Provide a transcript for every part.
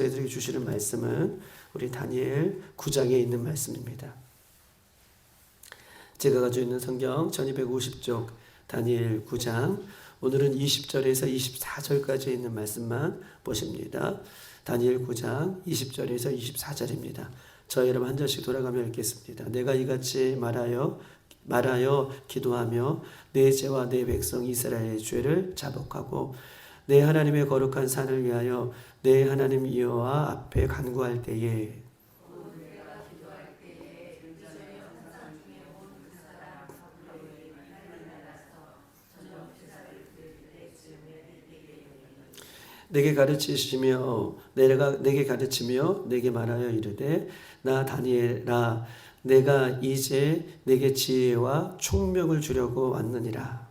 저희들에게 주시는 말씀은 우리 다니엘 9장에 있는 말씀입니다. 제가 가지고 있는 성경 1250쪽 다니엘 9장, 오늘은 20절에서 24절까지 있는 말씀만 보십니다. 다니엘 9장 20절에서 24절입니다. 저희 여러분 한 절씩 돌아가며 읽겠습니다. 내가 이같이 말하여 기도하며 내 죄와 내 백성 이스라엘의 죄를 자복하고 내 하나님의 거룩한 산을 위하여 내 하나님 여호와 앞에 간구할 때에 내게 가르치시며 내게 가르치며 내게 말하여 이르되 나 다니엘아 내가 이제 내게 지혜와 총명을 주려고 왔느니라.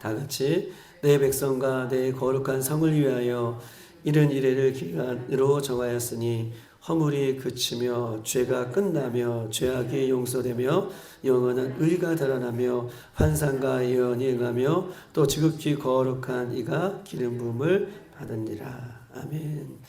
다 같이 내 백성과 내 거룩한 성을 위하여 이른 이래를 기간으로 정하였으니 허물이 그치며 죄가 끝나며 죄악이 용서되며 영원한 의가 드러나며 환상과 예언이 응하며 또 지극히 거룩한 이가 기름 부음을 받으니라. 아멘.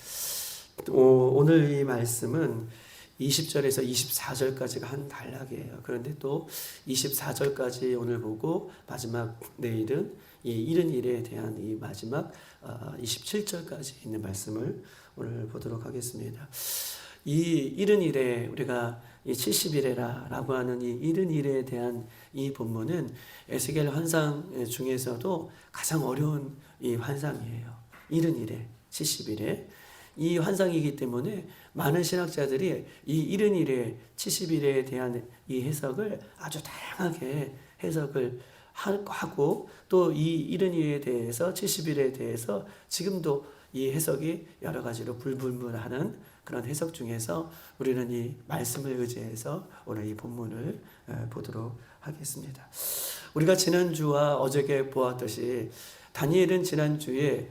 오늘 이 말씀은 20절에서 24절까지가 한 단락이에요. 그런데 또 24절까지 오늘 보고 마지막 내일은 이 이른 일에 대한 이 마지막 27절까지 있는 말씀을 오늘 보도록 하겠습니다. 이 이른 일에 우리가 이 70일에라라고 하는 이 이른 일에 대한 이 본문은 에스겔 환상 중에서도 가장 어려운 이 환상이에요. 이른 일에 70일에 이 환상이기 때문에 많은 신학자들이 이 이른 일에 70일에 대한 이 해석을 아주 다양하게 해석을 하고 또 이 이른 일에 대해서 70일에 대해서 지금도 이 해석이 여러 가지로 불분분하는 그런 해석 중에서 우리는 이 말씀을 의지해서 오늘 이 본문을 보도록 하겠습니다. 우리가 지난주와 어저께 보았듯이 다니엘은 지난주에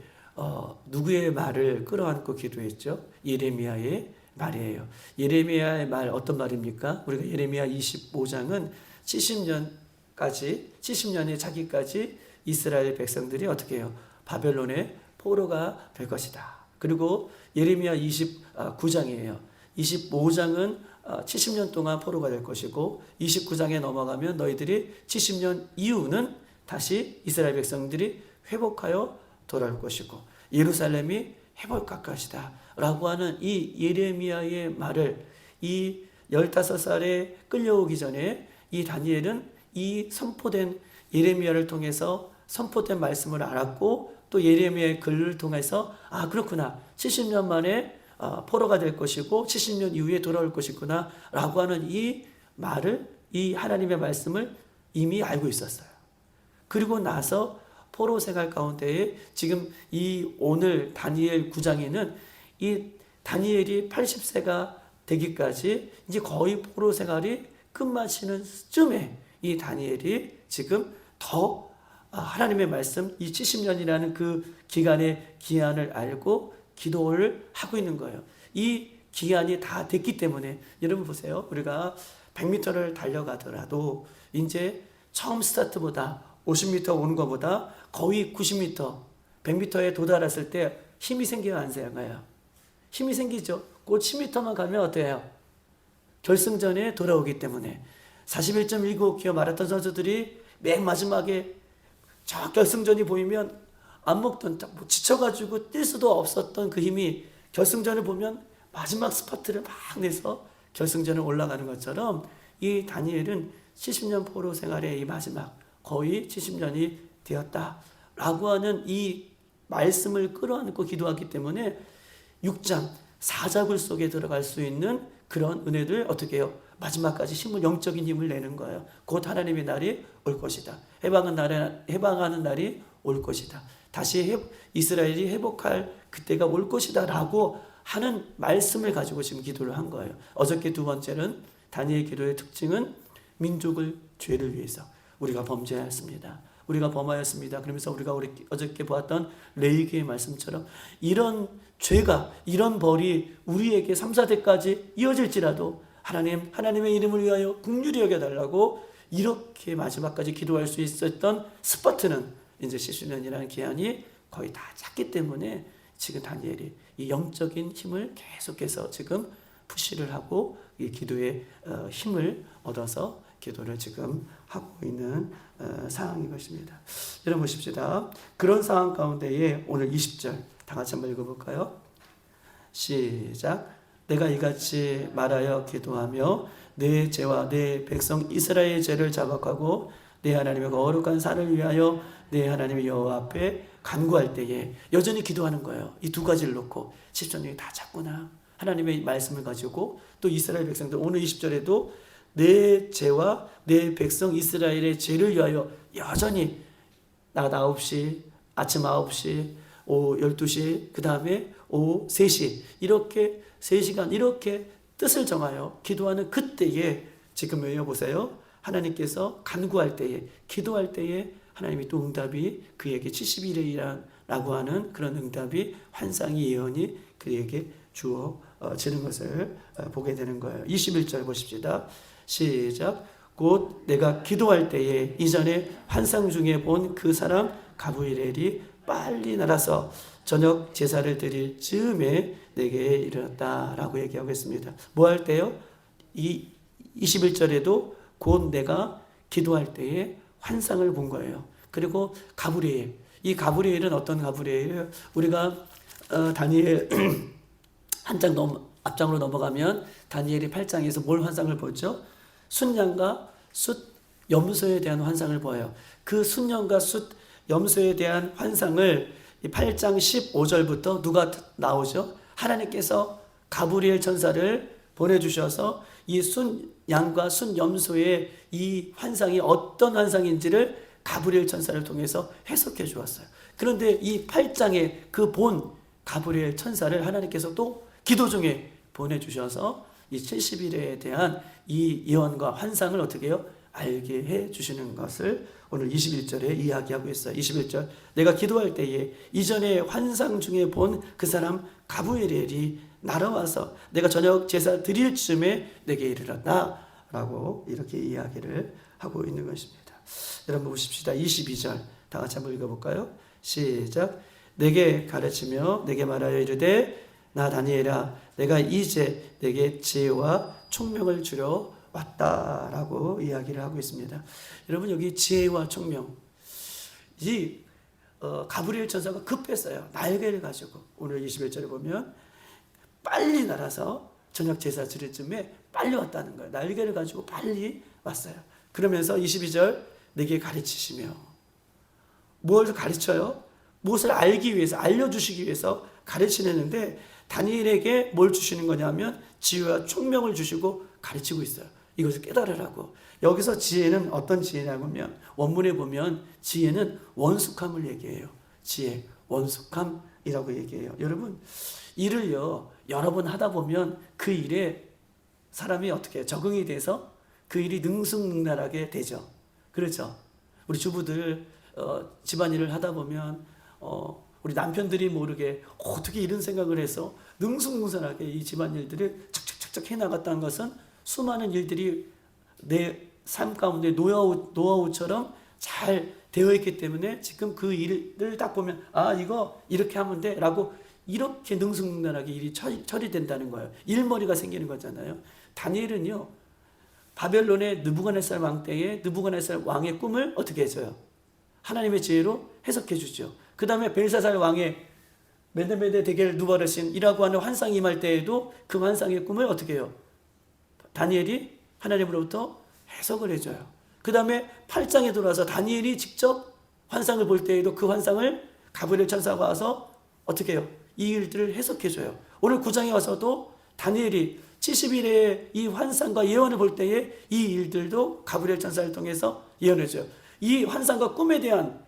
누구의 말을 끌어안고 기도했죠? 예레미야의 말이에요. 예레미야의 말 어떤 말입니까? 우리가 예레미야 25장은 70년에 자기까지 이스라엘 백성들이 어떻게 해요? 바벨론의 포로가 될 것이다. 그리고 예레미야 29장이에요. 25장은 70년 동안 포로가 될 것이고 29장에 넘어가면 너희들이 70년 이후는 다시 이스라엘 백성들이 회복하여 돌아올 것이고 예루살렘이 회복할 것이다 라고 하는 이 예레미야의 말을 이 15살에 끌려오기 전에 이 다니엘은 이 선포된 예레미야를 통해서 선포된 말씀을 알았고 또 예레미야의 글을 통해서 아 그렇구나 70년 만에 포로가 될 것이고 70년 이후에 돌아올 것이구나 라고 하는 이 말을 이 하나님의 말씀을 이미 알고 있었어요. 그리고 나서 포로 생활 가운데에 지금 이 오늘 다니엘 9장에는 이 다니엘이 80세가 되기까지 이제 거의 포로 생활이 끝마치는 쯤에 이 다니엘이 지금 더 하나님의 말씀 이 70년이라는 그 기간의 기한을 알고 기도를 하고 있는 거예요. 이 기간이 다 됐기 때문에 여러분 보세요. 우리가 100m를 달려가더라도 이제 처음 스타트보다 50m 오는 것보다 거의 90m, 100m에 도달했을 때 힘이 생겨요, 안 생겨요? 힘이 생기죠. 그 10m만 가면 어때요? 결승전에 돌아오기 때문에 41.19km 마라톤 선수들이 맨 마지막에 저 결승전이 보이면 안 먹던 지쳐가지고 뛸 수도 없었던 그 힘이 결승전을 보면 마지막 스파트를 막 내서 결승전에 올라가는 것처럼 이 다니엘은 70년 포로 생활의 이 마지막 거의 70년이 되었다라고 하는 이 말씀을 끌어안고 기도하기 때문에 6장 사자굴 속에 들어갈 수 있는 그런 은혜를 어떻게 해요? 마지막까지 힘을 영적인 힘을 내는 거예요. 곧 하나님의 날이 올 것이다. 해방하는 날이 올 것이다. 다시 이스라엘이 회복할 그때가 올 것이다 라고 하는 말씀을 가지고 지금 기도를 한 거예요. 어저께 두 번째는 다니엘 기도의 특징은 민족을 죄를 위해서 우리가 범죄하였습니다. 우리가 범하였습니다. 그러면서 우리가 어저께 보았던 레위기의 말씀처럼 이런 죄가 이런 벌이 우리에게 3, 4대까지 이어질지라도 하나님의 이름을 위하여 긍휼히 여겨달라고 이렇게 마지막까지 기도할 수 있었던 스파트는 이제 70년이라는 기한이 거의 다 찼기 때문에 지금 다니엘이 이 영적인 힘을 계속해서 지금 푸시를 하고 이 기도의 힘을 얻어서 기도를 지금 하고 있는 상황인 것입니다. 여러분 보십시다. 그런 상황 가운데에 오늘 20절 다 같이 한번 읽어볼까요? 시작. 내가 이같이 말하여 기도하며 내 죄와 내 백성 이스라엘의 죄를 자각하고 내 하나님의 거룩한 산을 위하여 내 하나님의 여호와 앞에 간구할 때에 여전히 기도하는 거예요. 이 두 가지를 놓고 10절 다 찾구나. 하나님의 말씀을 가지고 또 이스라엘 백성들 오늘 20절에도 내 죄와 내 백성 이스라엘의 죄를 위하여 여전히 낮 9시, 아침 9시, 오후 12시, 그 다음에 오후 3시 이렇게 3시간 이렇게 뜻을 정하여 기도하는 그때에 지금 외워보세요. 하나님께서 간구할 때에 기도할 때에 하나님이 또 응답이 그에게 70일이라고 하는 그런 응답이 환상이 예언이 그에게 주어지는 것을 보게 되는 거예요. 21절 보십시다. 시작. 곧 내가 기도할 때에 이전에 환상 중에 본 그 사람 가브리엘이 빨리 날아서 저녁 제사를 드릴 즈음에 내게 이르렀다라고 얘기하고 있습니다. 뭐 할 때요? 이 21절에도 곧 내가 기도할 때에 환상을 본 거예요. 그리고 가브리엘, 이 가브리엘은 어떤 가브리엘이에요? 우리가 다니엘 한 장 앞장으로 넘어가면 다니엘이 8장에서 뭘 환상을 보죠? 순양과 숫 염소에 대한 환상을 보여요. 그 순양과 숫 염소에 대한 환상을 8장 15절부터 누가 나오죠? 하나님께서 가브리엘 천사를 보내주셔서 이 순양과 순염소의 이 환상이 어떤 환상인지를 가브리엘 천사를 통해서 해석해 주었어요. 그런데 이 8장의 그 본 가브리엘 천사를 하나님께서 또 기도 중에 보내주셔서 이 70일에 대한 이 예언과 환상을 어떻게 해요? 알게 해 주시는 것을 오늘 21절에 이야기하고 있어요. 21절 내가 기도할 때에 이전에 환상 중에 본 그 사람 가브리엘이 날아와서 내가 저녁 제사 드릴 즈음에 내게 이르렀다 라고 이렇게 이야기를 하고 있는 것입니다. 여러분 보십시다. 22절 다 같이 한번 읽어볼까요? 시작. 내게 가르치며 내게 말하여 이르되 나 다니엘아 내가 이제 내게 지혜와 총명을 주려 왔다라고 이야기를 하고 있습니다. 여러분 여기 지혜와 총명 이 가브리엘 천사가 급했어요. 날개를 가지고 오늘 21절에 보면 빨리 날아서 저녁 제사 드릴 쯤에 빨리 왔다는 거예요. 날개를 가지고 빨리 왔어요. 그러면서 22절 내게 가르치시며 뭘 가르쳐요? 무엇을 알기 위해서 알려주시기 위해서 가르치는데 다니엘에게 뭘 주시는 거냐면 지혜와 총명을 주시고 가르치고 있어요. 이것을 깨달으라고. 여기서 지혜는 어떤 지혜냐면 원문에 보면 지혜는 원숙함을 얘기해요. 지혜, 원숙함이라고 얘기해요. 여러분 일을요 여러 번 하다 보면 그 일에 사람이 어떻게 적응이 돼서 그 일이 능숙능란하게 되죠. 그렇죠. 우리 주부들 집안일을 하다 보면 우리 남편들이 모르게 어떻게 이런 생각을 해서 능숙능란하게 이 집안일들을 척척척척 해나갔다는 것은 수많은 일들이 내 삶 가운데 노하우처럼 잘 되어 있기 때문에 지금 그 일을 딱 보면 아 이거 이렇게 하면 돼 라고 이렇게 능숙능란하게 일이 처리된다는 거예요. 일머리가 생기는 거잖아요. 다니엘은요 바벨론의 느부갓네살 왕 때에 느부갓네살 왕의 꿈을 어떻게 해줘요? 하나님의 지혜로 해석해 주죠. 그 다음에 벨사살 왕의 메데메데 데겔 누바르신이라고 하는 환상이 임할 때에도 그 환상의 꿈을 어떻게 해요? 다니엘이 하나님으로부터 해석을 해줘요. 그 다음에 8장에 돌아와서 다니엘이 직접 환상을 볼 때에도 그 환상을 가브리엘 천사가 와서 어떻게 해요? 이 일들을 해석해줘요. 오늘 9장에 와서도 다니엘이 70일의 이 환상과 예언을 볼 때에 이 일들도 가브리엘 천사를 통해서 예언해줘요. 이 환상과 꿈에 대한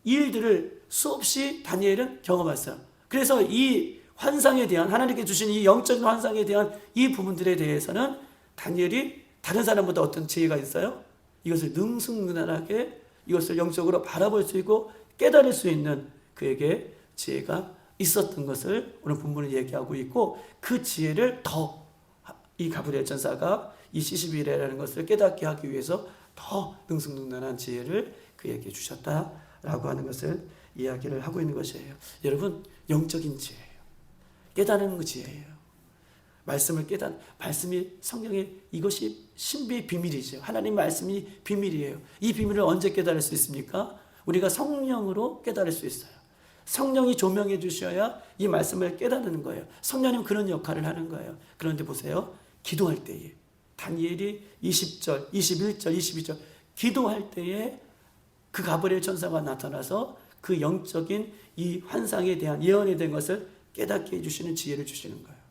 이 일들을 수없이 다니엘은 경험했어요. 그래서 이 환상에 대한 하나님께 주신 이 영적인 환상에 대한 이 부분들에 대해서는 다니엘이 다른 사람보다 어떤 지혜가 있어요? 이것을 능숙능란하게 이것을 영적으로 바라볼 수 있고 깨달을 수 있는 그에게 지혜가 있었던 것을 오늘 본문을 얘기하고 있고, 그 지혜를 더 이 가브리엘 천사가 이 70일이라는 것을 깨닫게 하기 위해서 더 능수능란한 지혜를 그에게 주셨다라고 하는 것을 이야기를 하고 있는 것이에요. 여러분, 영적인 지혜예요. 깨닫는 그 지혜예요. 말씀을 말씀이 성경의 이것이 신비의 비밀이죠. 하나님 말씀이 비밀이에요. 이 비밀을 언제 깨달을 수 있습니까? 우리가 성령으로 깨달을 수 있어요. 성령이 조명해 주셔야 이 말씀을 깨닫는 거예요. 성령님 그런 역할을 하는 거예요. 그런데 보세요. 기도할 때에 다니엘이 20절, 21절, 22절 기도할 때에 그 가브리엘 천사가 나타나서 그 영적인 이 환상에 대한 예언에 대한 것을 깨닫게 해주시는 지혜를 주시는 거예요.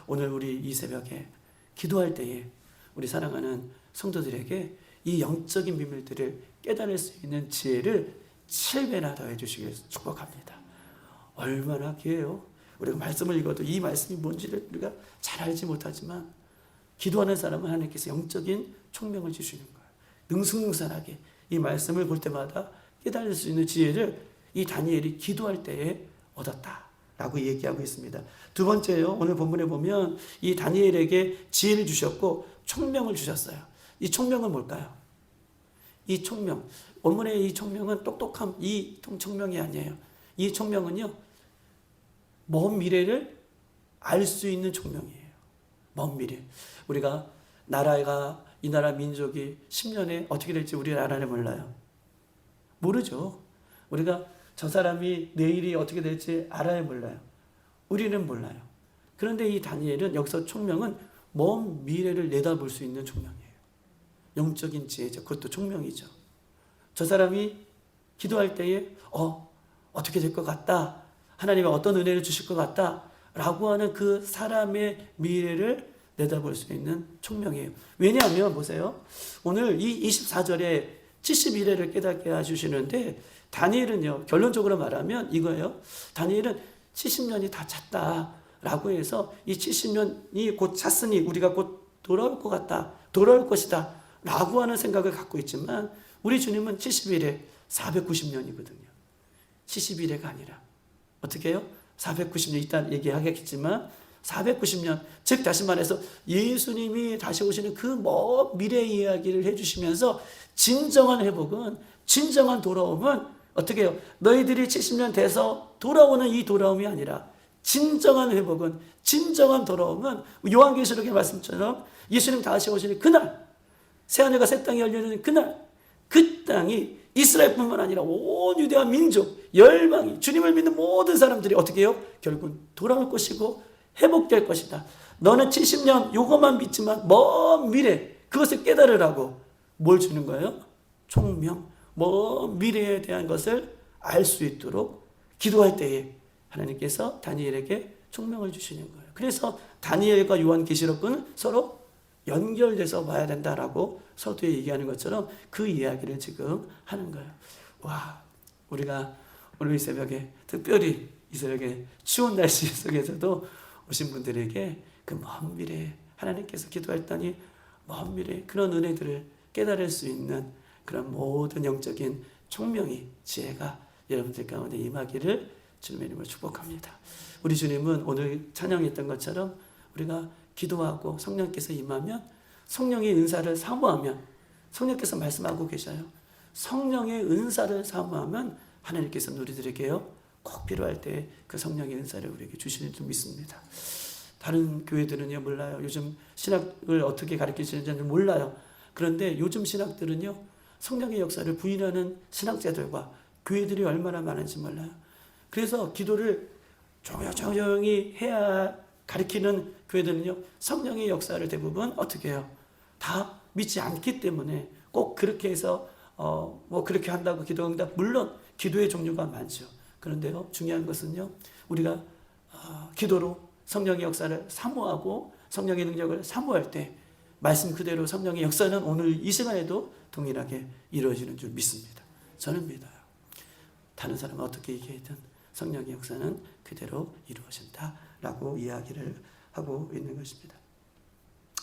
오늘 우리 이 새벽에 기도할 때에 우리 사랑하는 성도들에게 이 영적인 비밀들을 깨달을 수 있는 지혜를 7배나 더해 주시길 축복합니다. 얼마나 귀해요. 우리가 말씀을 읽어도 이 말씀이 뭔지를 우리가 잘 알지 못하지만 기도하는 사람은 하나님께서 영적인 총명을 주시는 거예요. 능숙능란하게 이 말씀을 볼 때마다 깨달을 수 있는 지혜를 이 다니엘이 기도할 때에 얻었다라고 얘기하고 있습니다. 두 번째요. 오늘 본문에 보면 이 다니엘에게 지혜를 주셨고 총명을 주셨어요. 이 총명은 뭘까요? 이 총명, 원문의 이 총명은 똑똑함, 이 총명이 아니에요. 이 총명은요, 먼 미래를 알 수 있는 총명이에요. 먼 미래. 우리가 나라가, 이 나라 민족이 10년에 어떻게 될지 우리나라는 몰라요. 모르죠. 우리가 저 사람이 내일이 어떻게 될지 알아야 몰라요. 우리는 몰라요. 그런데 이 다니엘은 여기서 총명은 먼 미래를 내다볼 수 있는 총명이에요. 영적인 지혜죠. 그것도 총명이죠. 저 사람이 기도할 때에 어떻게 될 것 같다. 하나님이 어떤 은혜를 주실 것 같다. 라고 하는 그 사람의 미래를 내다볼 수 있는 총명이에요. 왜냐하면 보세요. 오늘 이 24절에 71회를 깨닫게 해주시는데 다니엘은요. 결론적으로 말하면 이거예요. 다니엘은 70년이 다 찼다라고 해서 이 70년이 곧 찼으니 우리가 곧 돌아올 것 같다. 돌아올 것이다. 라고 하는 생각을 갖고 있지만 우리 주님은 71회 490년이거든요. 71회가 아니라 어떻게 해요? 490년 이따 얘기하겠지만 490년 즉 다시 말해서 예수님이 다시 오시는 그 먼 미래 이야기를 해주시면서 진정한 회복은 진정한 돌아옴은 어떻게 해요? 너희들이 70년 돼서 돌아오는 이 돌아옴이 아니라 진정한 회복은 진정한 돌아옴은 요한계시록의 말씀처럼 예수님 다시 오시는 그날 새하늘과 새 땅이 열리는 그날 그 땅이 이스라엘뿐만 아니라 온 유대와 민족 열방이 주님을 믿는 모든 사람들이 어떻게 해요? 결국은 돌아올 것이고 회복될 것이다. 너는 70년 요것만 믿지만 먼 미래 그것을 깨달으라고 뭘 주는 거예요? 총명, 먼 미래에 대한 것을 알 수 있도록 기도할 때에 하나님께서 다니엘에게 총명을 주시는 거예요. 그래서 다니엘과 요한계시록은 서로 연결돼서 봐야 된다라고 서두에 얘기하는 것처럼 그 이야기를 지금 하는 거예요. 와, 우리가 오늘 이 새벽에 특별히 이 새벽에 추운 날씨 속에서도 오신 분들에게 그 먼 미래 하나님께서 기도했더니 먼 미래 그런 은혜들을 깨달을 수 있는 그런 모든 영적인 총명이 지혜가 여러분들 가운데 임하기를 주님의 이름으로 축복합니다. 우리 주님은 오늘 찬양했던 것처럼 우리가 기도하고 성령께서 임하면 성령의 은사를 사모하면 성령께서 말씀하고 계셔요. 성령의 은사를 사모하면 하나님께서 우리들에게요 꼭 필요할 때 그 성령의 은사를 우리에게 주시는 줄 믿습니다. 다른 교회들은요 몰라요. 요즘 신학을 어떻게 가르치시는지 몰라요. 그런데 요즘 신학들은요 성령의 역사를 부인하는 신학자들과 교회들이 얼마나 많은지 몰라요. 그래서 기도를 조용히 해야 가르치는 교회들은요 성령의 역사를 대부분 어떻게 해요? 다 믿지 않기 때문에 꼭 그렇게 해서 뭐 그렇게 한다고 기도 응답 물론 기도의 종류가 많죠. 그런데요 중요한 것은요 우리가 기도로 성령의 역사를 사모하고 성령의 능력을 사모할 때 말씀 그대로 성령의 역사는 오늘 이 시간에도 동일하게 이루어지는 줄 믿습니다. 저는 믿어요. 다른 사람은 어떻게 얘기하든 성령의 역사는 그대로 이루어진다라고 이야기를 하고 있는 것입니다.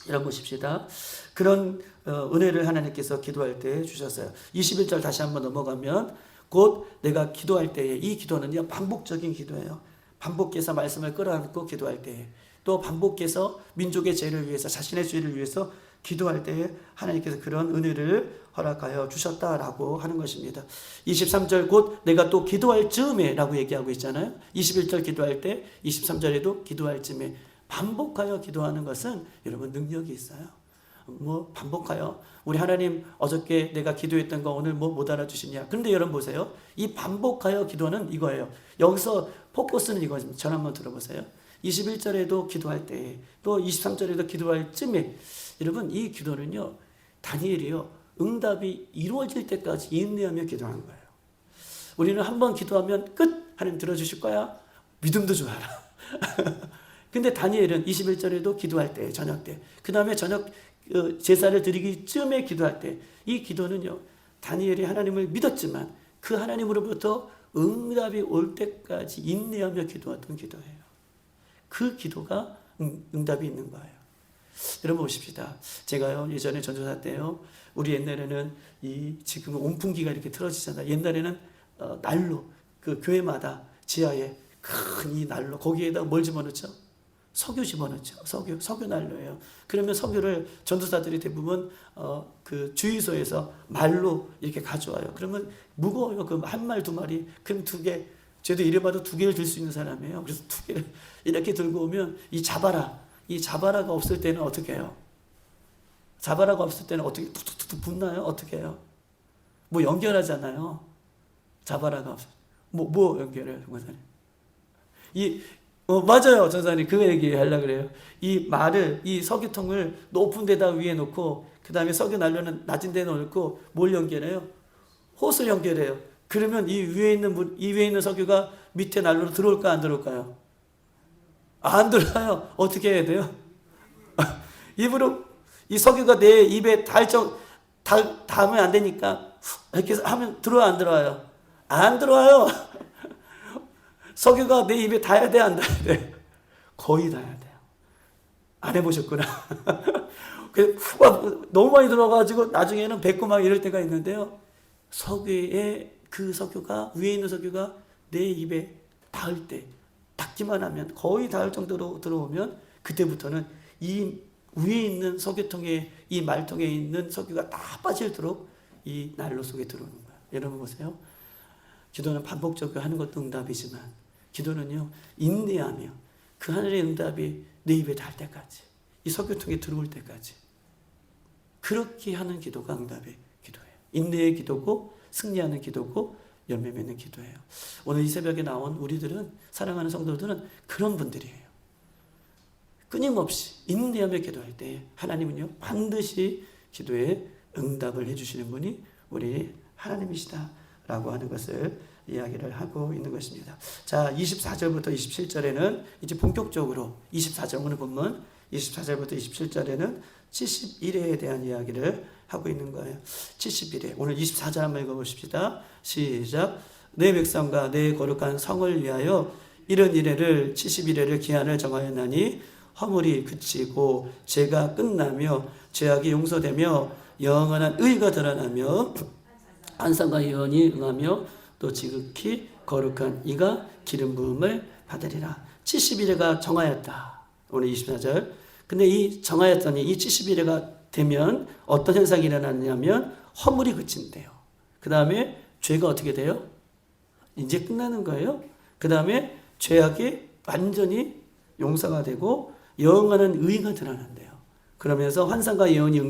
여러분 보십시다. 그런 은혜를 하나님께서 기도할 때 주셨어요. 21절 다시 한번 넘어가면 곧 내가 기도할 때에 이 기도는요 반복적인 기도예요. 반복해서 말씀을 끌어안고 기도할 때에, 또 반복해서 민족의 죄를 위해서, 자신의 죄를 위해서 기도할 때에 하나님께서 그런 은혜를 허락하여 주셨다라고 하는 것입니다. 23절 곧 내가 또 기도할 즈음에 라고 얘기하고 있잖아요. 21절 기도할 때 23절에도 기도할 즈음에, 반복하여 기도하는 것은 여러분 능력이 있어요. 뭐 반복하여 우리 하나님 어저께 내가 기도했던 거 오늘 뭐 못 알아주시냐. 그런데 여러분 보세요. 이 반복하여 기도는 이거예요. 여기서 포커스는 이거입니다. 전 한번 들어보세요. 21절에도 기도할 때, 또 23절에도 기도할 쯤에, 여러분 이 기도는요, 다니엘이요, 응답이 이루어질 때까지 인내하며 기도하는 거예요. 우리는 한번 기도하면 끝! 하나님 들어주실 거야? 믿음도 좋아라. 근데 다니엘은 21절에도 기도할 때, 저녁 때, 그 다음에 저녁 제사를 드리기 쯤에 기도할 때, 이 기도는요, 다니엘이 하나님을 믿었지만 그 하나님으로부터 응답이 올 때까지 인내하며 기도했던 기도예요. 그 기도가 응답이 있는 거예요. 여러분 보십시다. 제가요, 예전에 전도사 때요, 우리 옛날에는 지금은 온풍기가 이렇게 틀어지잖아요. 옛날에는 난로, 그 교회마다 지하에 큰 이 난로, 거기에다 뭘 집어넣죠? 석유 집어넣죠. 석유 난로예요. 그러면 석유를 전도사들이 대부분 그 주유소에서 말로 이렇게 가져와요. 그러면 무거워요. 그 한 말 두 마리, 그럼 두 개. 저도 이래봐도 두 개를 들 수 있는 사람이에요. 그래서 두 개를 이렇게 들고 오면 이 자바라가 없을 때는 어떻게 해요? 자바라가 없을 때는 어떻게 툭툭툭 붙나요? 어떻게 해요? 뭐 연결하잖아요. 자바라가 없어. 뭐 연결해요, 전사님? 맞아요, 전사님. 그 얘기 하려고 그래요. 이 석유통을 높은 데다 위에 놓고, 그 다음에 석유 난로는 낮은 데 놓고, 뭘 연결해요? 호스 연결해요. 그러면 이 위에 있는 석유가 밑에 난로로 들어올까, 안 들어올까요? 안 들어와요. 어떻게 해야 돼요? 입으로, 이 석유가 내 입에 닿으면 안 되니까, 이렇게 하면 들어와, 안 들어와요? 안 들어와요. 석유가 내 입에 닿아야 돼, 안 닿아야 돼? 거의 닿아야 돼요. 안 해보셨구나. 너무 많이 들어가가지고 나중에는 뱉고 막 이럴 때가 있는데요. 그 석유가, 위에 있는 석유가 내 입에 닿을 때, 닿기만 하면, 거의 닿을 정도로 들어오면, 그때부터는 이 위에 있는 석유통에, 이 말통에 있는 석유가 다 빠지도록 이 난로 속에 들어오는 거예요. 여러분 보세요. 기도는 반복적으로 하는 것도 응답이지만, 기도는요, 인내하며 그 하늘의 응답이 내 입에 닿을 때까지, 이 석유통에 들어올 때까지, 그렇게 하는 기도가 응답의 기도예요. 인내의 기도고, 승리하는 기도고, 열매 맺는 기도예요. 오늘 이 새벽에 나온 우리들은, 사랑하는 성도들은 그런 분들이에요. 끊임없이 인내하며 기도할 때 하나님은요, 반드시 기도에 응답을 해주시는 분이 우리 하나님이시다라고 하는 것을 이야기를 하고 있는 것입니다. 자, 24절부터 27절에는 이제 본격적으로 24절, 오늘 본문 24절부터 27절에는 70일에 대한 이야기를 하고 있는 거예요. 70일에. 오늘 24절 한번 읽어보십시다. 시작. 내 백성과 내 거룩한 성을 위하여 이런 이래를 70일에를 기한을 정하였나니 허물이 그치고 죄가 끝나며 죄악이 용서되며 영원한 의가 드러나며 안상과 예언이 응하며 또 지극히 거룩한 이가 기름 부음을 받으리라. 70일에가 정하였다. 오늘 24절. 근데 이 정하였더니 이 70일에가 되면 어떤 현상이 일어나냐면 허물이 그친대요. 그 다음에 죄가 어떻게 돼요? 이제 끝나는 거예요. 그 다음에 죄악이 완전히 용서가 되고 영원한 의가 드러난대요. 그러면서 환상과 예언이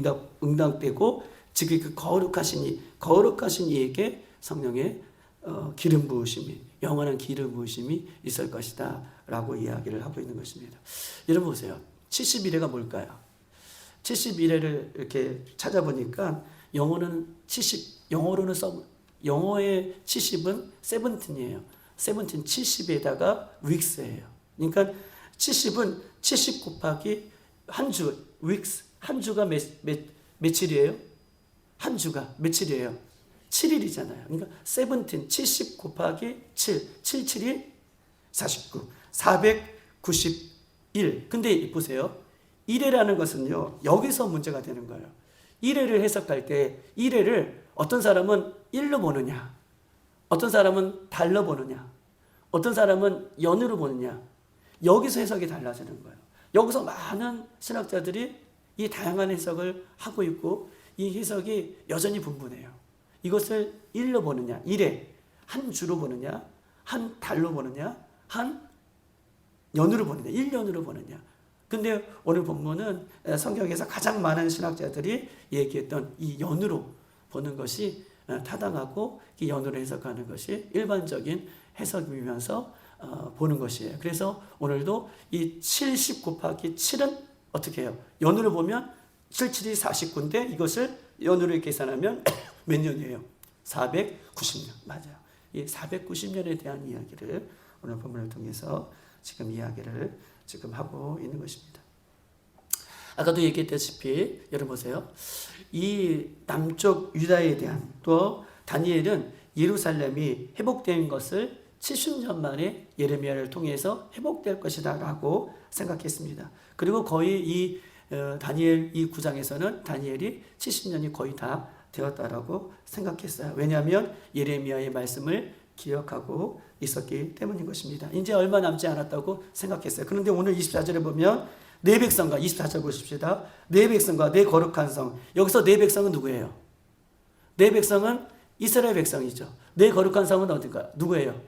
응답되고 지금 그 거룩하신 이에게 성령의 기름 부으심이, 영원한 기름 부으심이 있을 것이다 라고 이야기를 하고 있는 것입니다. 여러분 보세요. 70일에가 뭘까요? 70일에를 이렇게 찾아보니까 영어로의 70은 17이에요. 17, 70에다가 weeks예요. 그러니까 70은 70 곱하기 한 주, weeks, 한 주가 며칠이에요? 한 주가 며칠이에요? 7일이잖아요. 그러니까 70 곱하기 7, 7이 49, 491. 근데 보세요. 1회라는 것은요, 여기서 문제가 되는 거예요. 1회를 해석할 때 1회를 어떤 사람은 1로 보느냐, 어떤 사람은 달러 보느냐, 어떤 사람은 연으로 보느냐. 여기서 해석이 달라지는 거예요. 여기서 많은 신학자들이 이 다양한 해석을 하고 있고 이 해석이 여전히 분분해요. 이것을 일로 보느냐, 일에 한 주로 보느냐, 한 달로 보느냐, 한 연으로 보느냐, 1년으로 보느냐. 근데 오늘 본문은 성경에서 가장 많은 신학자들이 얘기했던 이 연으로 보는 것이 타당하고 이 연으로 해석하는 것이 일반적인 해석이면서 보는 것이에요. 그래서 오늘도 이 70 곱하기 7은 어떻게 해요? 연으로 보면 7, 7이 49인데 이것을 연으로 계산하면 몇 년이에요? 490년. 맞아요. 이 490년에 대한 이야기를 오늘 본문을 통해서 지금 이야기를 지금 하고 있는 것입니다. 아까도 얘기했다시피 여러분 보세요. 이 남쪽 유다에 대한 또 다니엘은 예루살렘이 회복된 것을 70년 만에 예레미야를 통해서 회복될 것이다 라고 생각했습니다. 그리고 거의 이 다니엘 이 9장에서는 다니엘이 70년이 거의 다 되었다라고 생각했어요. 왜냐하면 예레미야의 말씀을 기억하고 있었기 때문인 것입니다. 이제 얼마 남지 않았다고 생각했어요. 그런데 오늘 24절에 보면 내 백성과 24절 보십시다. 내 백성과 내 거룩한 성. 여기서 내 백성은 누구예요? 내 백성은 이스라엘 백성이죠. 내 거룩한 성은 어딘가? 누구예요?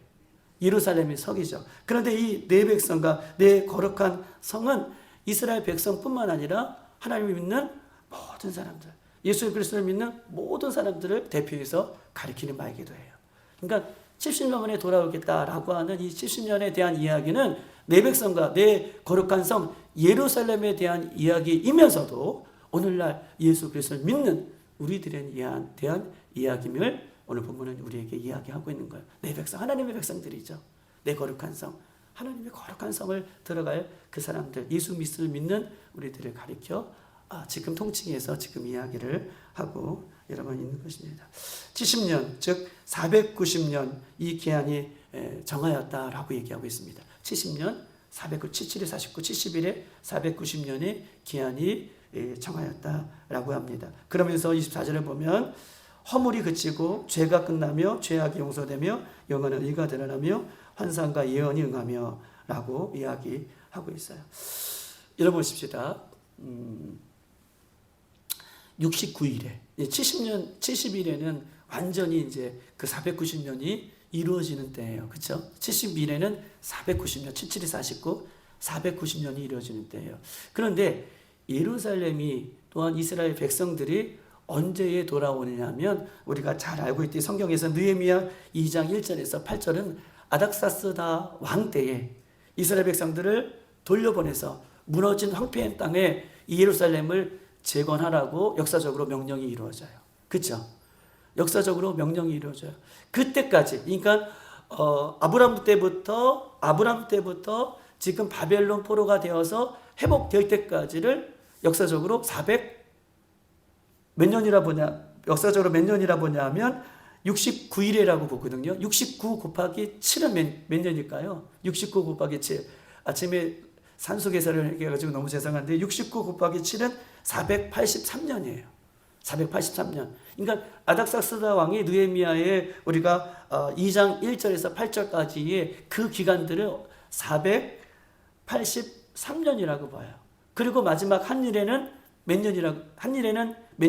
예루살렘의 성이죠. 그런데 이 내 백성과 내 거룩한 성은 이스라엘 백성뿐만 아니라 하나님을 믿는 모든 사람들, 예수 그리스도를 믿는 모든 사람들을 대표해서 가리키는 말이기도 해요. 그러니까 70년 만에 돌아오겠다라고 하는 이 70년에 대한 이야기는 내 백성과 내 거룩한 성 예루살렘에 대한 이야기이면서도 오늘날 예수 그리스도를 믿는 우리들에 대한 이야기임을 오늘 본문은 우리에게 이야기하고 있는 거예요. 내 백성, 하나님의 백성들이죠. 내 거룩한 성, 하나님의 거룩한 성을 들어갈 그 사람들, 예수 그리스도를 믿는 우리들을 가리켜 지금 통칭해서 지금 이야기를 하고 여러분 있는 것입니다. 70년, 즉 490년 이 기한이 정하였다라고 얘기하고 있습니다. 70년, 497에 49, 71에 490년의 기한이 정하였다라고 합니다. 그러면서 24절에 보면 허물이 그치고 죄가 끝나며 죄악이 용서되며 영원한 의가 드러나며 환상과 예언이 응하며 라고 이야기하고 있어요. 여러분 보십시다. 69일에 70일에는 완전히 이제 그 490년이 이루어지는 때예요. 그렇죠? 70일에는 490년, 77이 49, 490년이 이루어지는 때예요. 그런데 예루살렘이 또한 이스라엘 백성들이 언제에 돌아오느냐면 우리가 잘 알고 있듯이 성경에서 느헤미야 2장 1절에서 8절은 아닥사스다 왕 때에 이스라엘 백성들을 돌려보내서 무너진 황폐한 땅에 이 예루살렘을 재건하라고 역사적으로 명령이 이루어져요. 그렇죠? 역사적으로 명령이 이루어져요. 그때까지, 그러니까 아브람 때부터 지금 바벨론 포로가 되어서 회복될 때까지를 역사적으로 400 몇 년이라 보냐, 역사적으로 몇 년이라 보냐면 69일이라고 보거든요. 69 곱하기 7은 몇 년일까요? 69 곱하기 7. 아침에 산수계산을 해가지고 너무 죄송한데 69 곱하기 7은 483년이에요. 483년. 그러니까 아닥사스다 왕이 느헤미야의 우리가 2장 1절에서 8절까지의 그 기간들을 483년이라고 봐요. 그리고 마지막 한 일에는 몇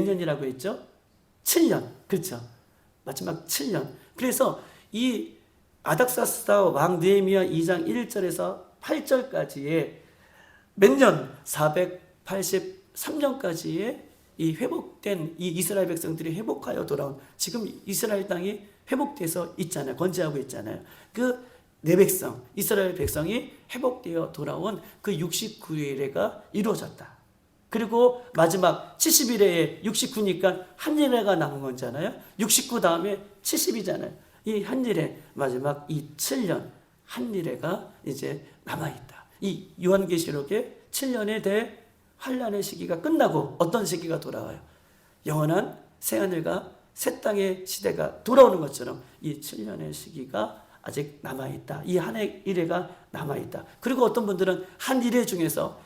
년이라고 했죠? 7년. 그렇죠. 마지막 7년. 그래서 이 아닥사스다 왕 느헤미야 2장 1절에서 8절까지의 몇 년? 483년까지의 이 회복된 이 이스라엘 백성들이 회복하여 돌아온 지금 이스라엘 땅이 회복돼서 있잖아요. 건재하고 있잖아요. 그 내 백성, 이스라엘 백성이 회복되어 돌아온 그 69일에가 이루어졌다. 그리고 마지막 70일에 69니까 한 일회가 남은 거잖아요. 69 다음에 70이잖아요. 이 한 일회 마지막 이 7년 한 일회가 이제 남아있다. 이 요한계시록의 7년의 대환란의 시기가 끝나고 어떤 시기가 돌아와요? 영원한 새하늘과 새 땅의 시대가 돌아오는 것처럼 이 7년의 시기가 아직 남아있다. 이 한 해 일회가 남아있다. 그리고 어떤 분들은 한 일회 중에서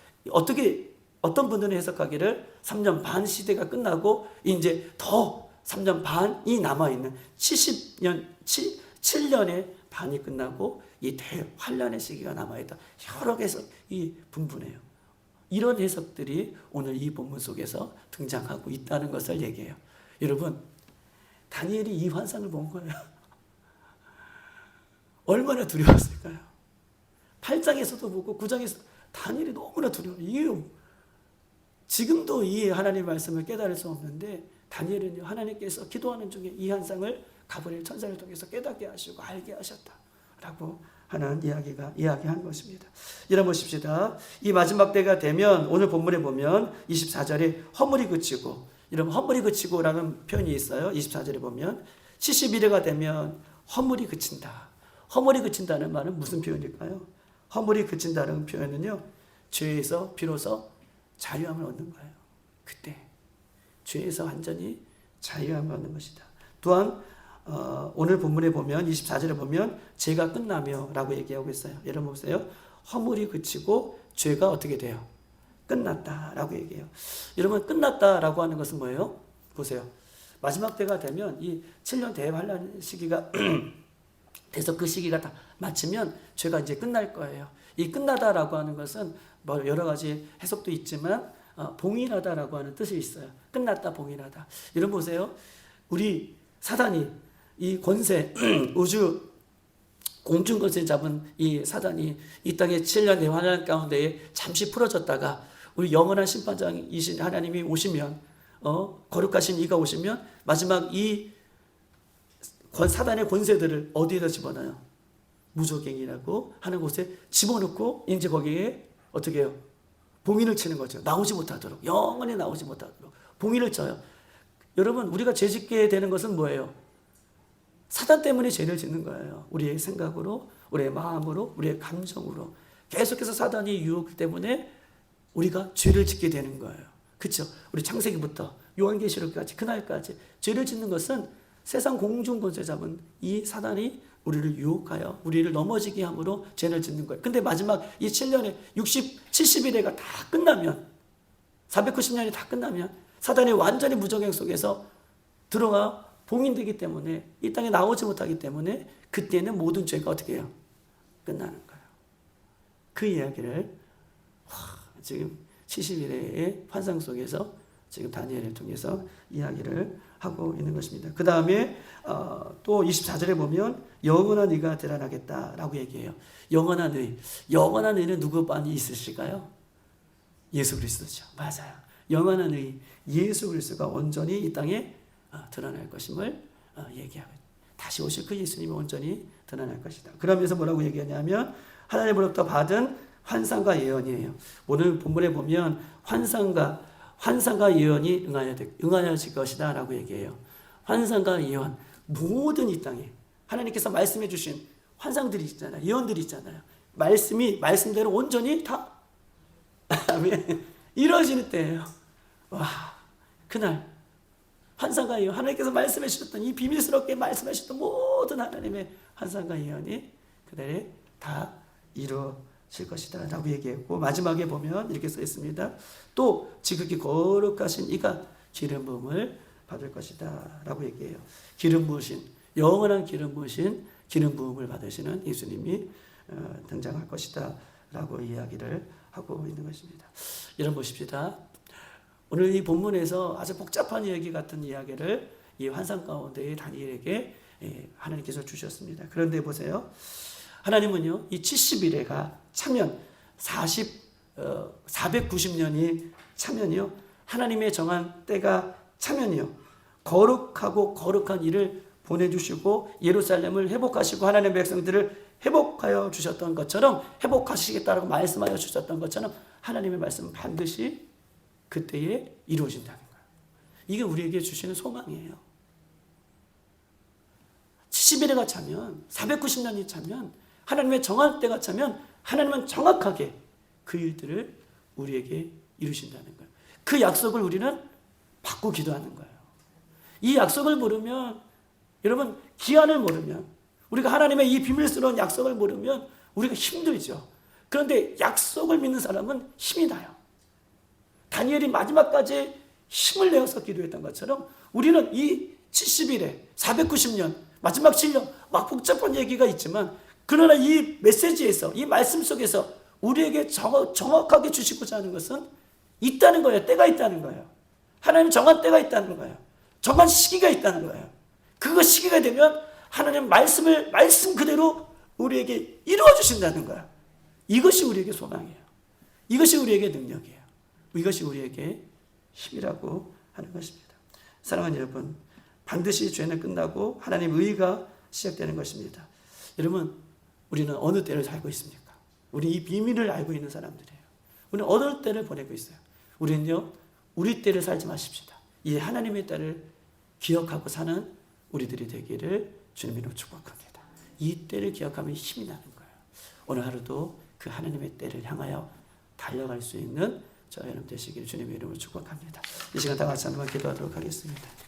어떤 분들은 해석하기를 3년 반 시대가 끝나고 이제 더 3년 반이 남아있는 7년의 반이 끝나고 이 대환란의 시기가 남아있다. 여러 해석이 분분해요. 이런 해석들이 오늘 이 본문 속에서 등장하고 있다는 것을 얘기해요. 여러분, 다니엘이 이 환상을 본 거예요. 얼마나 두려웠을까요? 8장에서도 보고 9장에서 다니엘이 너무나 두려워요. 이유, 지금도 이 하나님의 말씀을 깨달을 수 없는데 다니엘은 하나님께서 기도하는 중에 이 환상을 가브리엘 천사를 통해서 깨닫게 하시고 알게 하셨다라고 하는 이야기한 것입니다. 이런 보십시다. 이 마지막 때가 되면 오늘 본문에 보면 24절에 허물이 그치고, 이런 허물이 그치고라는 표현이 있어요. 24절에 보면 71회가 되면 허물이 그친다. 허물이 그친다는 말은 무슨 표현일까요? 허물이 그친다는 표현은요, 죄에서 비로소 자유함을 얻는 거예요. 그때 죄에서 완전히 자유함을 얻는 것이다. 또한 오늘 본문에 보면 24절에 보면 죄가 끝나며 라고 얘기하고 있어요. 여러분 보세요. 허물이 그치고 죄가 어떻게 돼요? 끝났다라고 얘기해요. 여러분, 끝났다라고 하는 것은 뭐예요? 보세요. 마지막 때가 되면 이 7년 대환란 시기가 돼서 그 시기가 다 마치면 죄가 이제 끝날 거예요. 이 끝나다라고 하는 것은 뭐 여러 가지 해석도 있지만 봉인하다라고 하는 뜻이 있어요. 끝났다, 봉인하다. 여러분 보세요. 우리 사단이 이 권세, 우주 공중 권세 잡은 이 사단이 이 땅의 7년 대환란 가운데에 잠시 풀어졌다가 우리 영원한 심판장이신 하나님이 오시면, 거룩하신 이가 오시면 마지막 이 사단의 권세들을 어디에다 집어넣어요? 무저갱이라고 하는 곳에 집어넣고 이제 거기에 어떻게 해요? 봉인을 치는 거죠. 나오지 못하도록, 영원히 나오지 못하도록 봉인을 쳐요. 여러분, 우리가 죄 짓게 되는 것은 뭐예요? 사단 때문에 죄를 짓는 거예요. 우리의 생각으로, 우리의 마음으로, 우리의 감정으로 계속해서 사단이 유혹 때문에 우리가 죄를 짓게 되는 거예요. 그렇죠? 우리 창세기부터 요한계시록까지 그날까지 죄를 짓는 것은 세상 공중 권세 잡은 이 사단이 우리를 유혹하여 우리를 넘어지게 함으로 죄를 짓는 거예요. 근데 마지막 이 7년에 70일회가 다 끝나면, 490년이 다 끝나면 사단이 완전히 무저갱 속에서 들어가 봉인되기 때문에 이 땅에 나오지 못하기 때문에 그때는 모든 죄가 어떻게 해요? 끝나는 거예요. 그 이야기를 지금 70일의 환상 속에서 지금 다니엘을 통해서 이야기를 하고 있는 것입니다. 그 다음에 또 24절에 보면 영원한 의가 드러나겠다라고 얘기해요. 영원한 의. 영원한 의는 누구만이 있으실까요? 예수 그리스도죠. 맞아요. 영원한 의, 예수 그리스도가 온전히 이 땅에 드러날 것임을 얘기하고, 다시 오실 그 예수님이 온전히 드러날 것이다. 그러면서 뭐라고 얘기하냐면 하나님으로부터 받은 환상과 예언이에요. 오늘 본문에 보면 환상과 예언이 응하여질 것이다 라고 얘기해요. 환상과 예언, 모든 이 땅에 하나님께서 말씀해 주신 환상들이 있잖아요. 예언들이 있잖아요. 말씀대로 온전히 다 이루어지는 때예요. 와, 그날 환상과 예언, 하나님께서 말씀해 주셨던 이 비밀스럽게 말씀해 주셨던 모든 하나님의 환상과 예언이 그날에 다 이루어질 것이다 라고 얘기했고, 마지막에 보면 이렇게 써 있습니다. 또 지극히 거룩하신 이가 기름 부음을 받을 것이다 라고 얘기해요. 기름 부으신, 영원한 기름 부으신, 기름 부음을 받으시는 예수님이 등장할 것이다 라고 이야기를 하고 있는 것입니다. 여러분 보십시다. 오늘 이 본문에서 아주 복잡한 얘기 같은 이야기를 이 환상 가운데 다니엘에게 하나님께서 주셨습니다. 그런데 보세요. 하나님은요, 이 70일에가 차면 490년이 차면이요, 하나님의 정한 때가 차면이요, 거룩하고 거룩한 일을 보내주시고 예루살렘을 회복하시고 하나님의 백성들을 회복하여 주셨던 것처럼, 회복하시겠다라고 말씀하여 주셨던 것처럼 하나님의 말씀은 반드시 그때에 이루어진다는 거예요. 이게 우리에게 주시는 소망이에요. 70일에가 차면, 490년이 차면, 하나님의 정한 때가 차면 하나님은 정확하게 그 일들을 우리에게 이루신다는 거예요. 그 약속을 우리는 받고 기도하는 거예요. 이 약속을 모르면, 여러분, 기한을 모르면, 우리가 하나님의 이 비밀스러운 약속을 모르면 우리가 힘들죠. 그런데 약속을 믿는 사람은 힘이 나요. 다니엘이 마지막까지 힘을 내어서 기도했던 것처럼 우리는 이 70일에 490년 마지막 7년 막 복잡한 얘기가 있지만 그러나 이 메시지에서, 이 말씀 속에서 우리에게 정확하게 주시고자 하는 것은 있다는 거예요. 때가 있다는 거예요. 하나님 정한 때가 있다는 거예요. 정한 시기가 있다는 거예요. 그거 시기가 되면 하나님 말씀 그대로 우리에게 이루어 주신다는 거예요. 이것이 우리에게 소망이에요. 이것이 우리에게 능력이에요. 이것이 우리에게 힘이라고 하는 것입니다. 사랑하는 여러분, 반드시 죄는 끝나고 하나님의 의가 시작되는 것입니다. 여러분, 우리는 어느 때를 살고 있습니까? 우리 이 비밀을 알고 있는 사람들이에요. 우리는 어느 때를 보내고 있어요. 우리는요, 우리 때를 살지 마십시다. 이 하나님의 때를 기억하고 사는 우리들이 되기를 주님 이름으로 축복합니다. 이 때를 기억하면 힘이 나는 거예요. 오늘 하루도 그 하나님의 때를 향하여 달려갈 수 있는 저 여러분 되시기를 주님의 이름으로 축복합니다. 이 시간 다 같이 한번 기도하도록 하겠습니다.